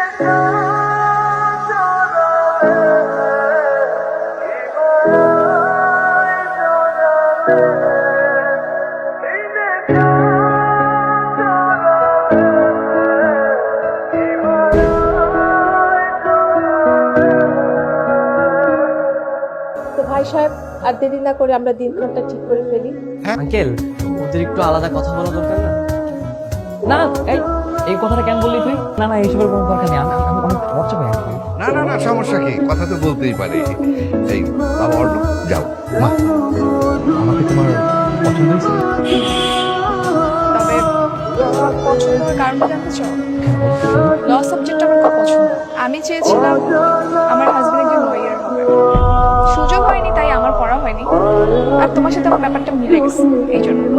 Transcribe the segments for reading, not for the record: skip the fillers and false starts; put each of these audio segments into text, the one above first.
ভাই সাহেব আর দেরি না করে আমরা দিনক্ষণটা ঠিক করে ফেলি। আঙ্কেল, ওদের একটু আলাদা কথা বলা দরকার না? না, এই কথাটা কেন বললি তুই? না না, এইসবের কোনো দরকার নেই। আমি অনেক লজ্জা পাই আঙ্কেল। না না না, সমস্যা কি, কথা তো বলতেই পারে। এই বাবা অর্ণব, যাও মা। আমাকে তোমার পছন্দ হয়েছে? তবে আমার পছন্দের কারণটা জানতে চাও? ল সাবজেক্ট আমার খুব পছন্দ। আমি চেয়েছিলাম আমার হাজবেন্ড একজন লয়ার হবে, সুযোগ হয়নি তাই আমার পড়া হয়নি। আর তোমার সাথে আমার ব্যাপারটা মিলে গেছে এই জন্য।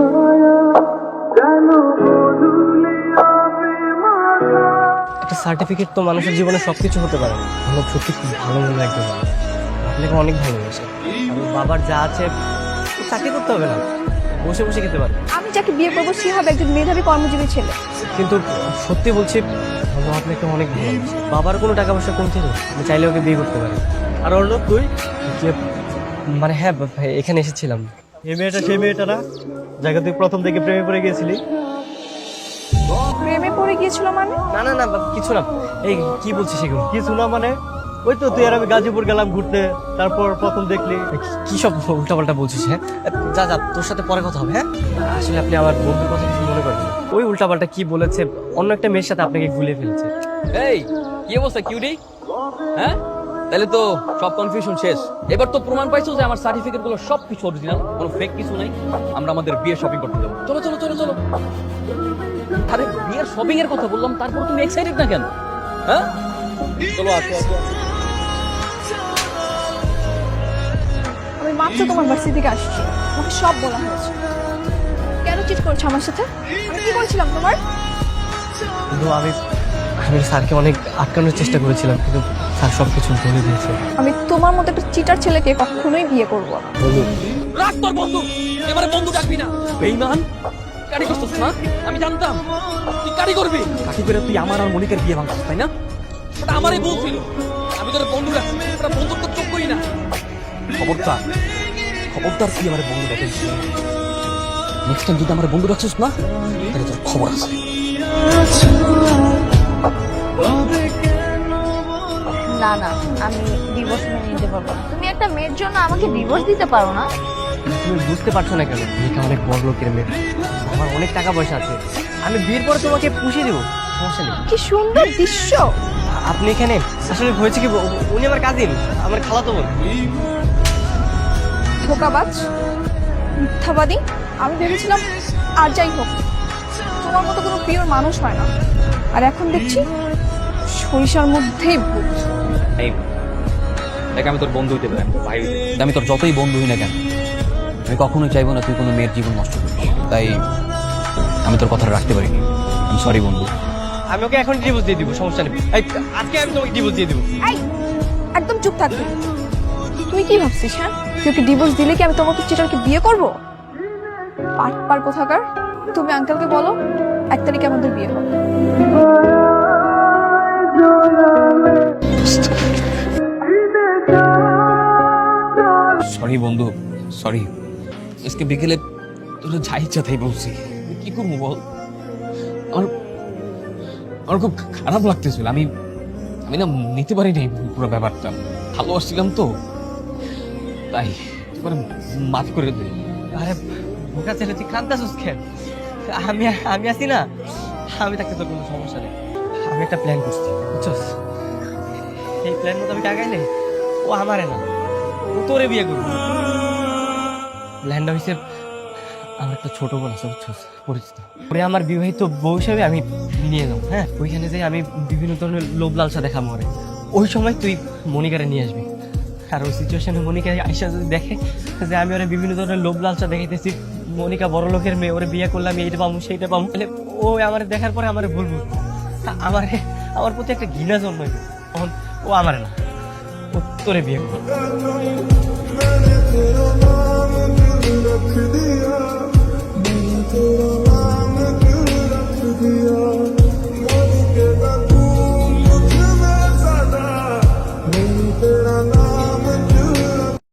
একটা সার্টিফিকেট তো মানুষের জীবনে সবকিছু হতে পারে না। আমার সত্যি খুব ভালো মনে একজন মানুষ, আপনাকে অনেক ভালোবাসে। আর বাবার যা আছে চাকরি করতে হবে না, বসে বসে খেতে পারে। আমি যাকে বিয়ে করবো সে হবে একজন মেধাবী কর্মজীবী ছেলে। কিন্তু সত্যি বলছি, আমি আপনাকে অনেক ভালোবাসি। বাবার কোনো টাকা পয়সা কমছে না, আমি চাইলে ওকে বিয়ে করতে পারি। আর অর্ণব তুই মানে হ্যাঁ এখানে এসেছিলাম। এই মেয়েটা সেই মেয়েটা না যাকে তুই প্রথম থেকে প্রেমে পড়ে গিয়েছিলি? প্রেমে পড়ে গিয়েছিল মানে? না না না, কিছু না। এই কি বলছিস সেগুলো? কিছু না মানে ওই তো তুই আর আমি গাজীপুর গেলাম ঘুরতে, তারপর প্রথম দেখলি। কি সব উল্টাপাল্টা বলছিস? হ্যাঁ যা যা, তোর সাথে পরে কথা হবে। হ্যাঁ আসলে আপনি আমার বন্ধুর কথা কিছু মনে করেন না। ওই উল্টাপাল্টা কি বলেছে, অন্য একটা মেয়ের সাথে আপনাকে গুলিয়ে ফেলেছে। এই কি অবস্থা কিউডি? হ্যাঁ তাহলে তো সব কনফিউশন শেষ। এবার তো প্রমাণ পাইছো যে আমার সার্টিফিকেট গুলো সব কিছু অরিজিনাল, কোনো ফেক কিছু নাই। আমরা আমাদের বিয়ে শপিং করতে যাবো। চলো চলো চলো চলো। আরে বিয়ের শপিং এর কথা বললাম, তারপর তুমি এক্সাইটেড না কেন? হ্যাঁ চলো আসো আসো। আমি মাত্র তোমার ভার্সিটি থেকে আসছি, আমাকে সব বলা হয়েছে। কেন চিট করছো আমার সাথে? আমি কি করেছিলাম তোমার? কিন্তু আমি স্যারকে অনেক আটকানোর চেষ্টা করেছিলাম, কিন্তু স্যার সব কিছু বলে দিয়েছে। আমি তোমার মতো একটা চিটার ছেলেকে কখনোই বিয়ে করবো না। রাখ তোর বন্ধু, এবারে বন্ধু ডাকবি না। বেঈমান কারি করছিস না? আমি জানতাম তুই কারি করবি। কারি করে তুই আমার আর মনিকার বিয়ে ভাঙছিস, তাই না? ওটা আমারই ভুল ছিল। আমি তোর বন্ধু রাখছি, ওটা বন্ধুত্ব চোখই না। খবরদার খবরদার তুই আমার বন্ধু রাখিস। নেক্সট টাইম যদি আমার বন্ধু রাখছিস না, তাহলে তোর খবর আছে। না না, আমি ডিভোর্স মেনে নিতে পারবো না। তুমি একটা মেয়ের জন্য আমাকে ডিভোর্স দিতে পারো না? তুমি বুঝতে পারছো না কেন? মেয়েটা অনেক বড় লোকের মেয়ে, আমার অনেক টাকা পয়সা আছে। আমি বিয়ের পরে তোমাকে পুষিয়ে দেবো, সমস্যা নেই। কি সুন্দর দৃশ্য। আপনি এখানে আসলে হয়েছে কি, উনি আমার কাজিন, আমার খালাতো বোন। ধোকাবাজ, মিথ্যাবাদী। আমি ভেবেছিলাম আর যাই হোক তোমার মতো কোনো প্রিয় মানুষ হয় না, আর এখন দেখছি সরিষার মধ্যেই ভূত। এই দেখ, আমি তোর বন্ধু হইতে পারি, আমি তোর ভাই হইতে পারি। আমি তোর যতই বন্ধু হই না কেন, আমি কখনোই চাইবো না তুই কোনো মেয়ের জীবন নষ্ট করিস। তাই আমি তোর কথাটা রাখতে পারিনি। আমি সরি বন্ধু। আমি ওকে এখন ডিভোর্স দিয়ে দিব, সমস্যা নেই। আজকে আমি তোমাকে ডিভোর্স দিয়ে দিব। এই একদম চুপ থাকবি। তুই কি ভাবছিস? হ্যাঁ তুই ওকে ডিভোর্স দিলে কি আমি তোমার চিটারকে বিয়ে করবো? পার কোথাকার। তুমি আঙ্কেলকে বলো 1 তারিখে আমাদের বিয়ে হবে। সরি বন্ধু, সরি। আজকে বিকেলে তোর যা ইচ্ছা তাই বলছি, কি করবো বল? আমার খুব খারাপ লাগতেছিল। আমি না নিতে পারিনি পুরো ব্যাপারটা। ভালোবাসছিলাম তো, তাই এবারে মাফ করে দে। আরে বোকা ছেলে, তুই কাঁদতেছিস কেন? আমি আছি না, আমি থাকতে তোর কোনো সমস্যা নেই। আমি একটা প্ল্যান করছি, বুঝছস? এই প্ল্যান মতো আমি টাকাইলে ও আমারে না, ও তোরে বিয়ে করবো। প্ল্যানটা হয়েছে, আমার একটা ছোট বোন আছে, বুঝছস, পরিচিত। ওরে আমার বিবাহিত বউ হিসাবে আমি নিয়ে যাবো। হ্যাঁ ওইখানে যাই আমি বিভিন্ন ধরনের লোভ লালসা দেখাবো ওরে। ওই সময় তুই মনিকারে নিয়ে আসবি। আর ওই সিচুয়েশনে মনিকা আইসা যদি দেখে যে আমি ওরা বিভিন্ন ধরনের লোভ লালসা দেখাইতেছি, মনিকা বড় লোকের মেয়ে, ওরে বিয়ে করলাম, এইটা পাবো সেইটা পাবো, তাহলে ও আমার দেখার পরে আমার ভুলবো, আমার প্রতি একটা ঘৃণা জন্মাইবে। তখন ও আমার না, ও তোরে বিয়ে করবে।